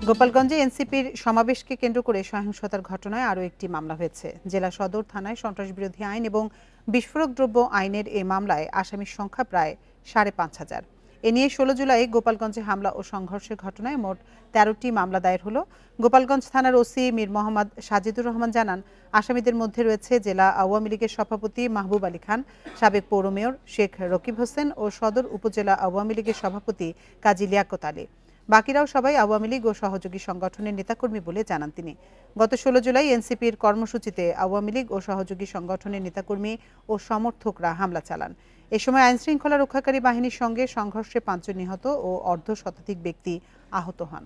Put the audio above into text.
গোপালগঞ্জে এনসিপির সমাবেশকে কেন্দ্র করে সহিংসতার ঘটনায় আরও একটি মামলা হয়েছে। জেলা সদর থানায় সন্ত্রাসবিরোধী আইন এবং বিস্ফোরক দ্রব্য আইনের এই মামলায় আসামির সংখ্যা প্রায় ৫,৫০০। এ নিয়ে ১৬ জুলাই গোপালগঞ্জে হামলা ও সংঘর্ষের ঘটনায় মোট ১৩টি মামলা দায়ের হলো। গোপালগঞ্জ থানার ওসি মীর মোহাম্মদ সাজিদুর রহমান জানান, আসামিদের মধ্যে রয়েছে জেলা আওয়ামী লীগের সভাপতি মাহবুব আলী খান, সাবেক পৌর মেয়র শেখ রকিব হোসেন ও সদর উপজেলা আওয়ামী লীগের সভাপতি কাজী লিয়াকত আলী। বাকিরাও সবাই আওয়ামী লীগ ও সহযোগী সংগঠনের নেতাকর্মী বলে জানান তিনি। গত ১৬ জুলাই এনসিপির কর্মসূচিতে আওয়ামী লীগ ও সহযোগী সংগঠনের নেতাকর্মী ও সমর্থকরা হামলা চালান। এ সময় আইনশৃঙ্খলা রক্ষাকারী বাহিনীর সঙ্গে সংঘর্ষে ৫ জন নিহত ও অর্ধশতাধিক ব্যক্তি আহত হন।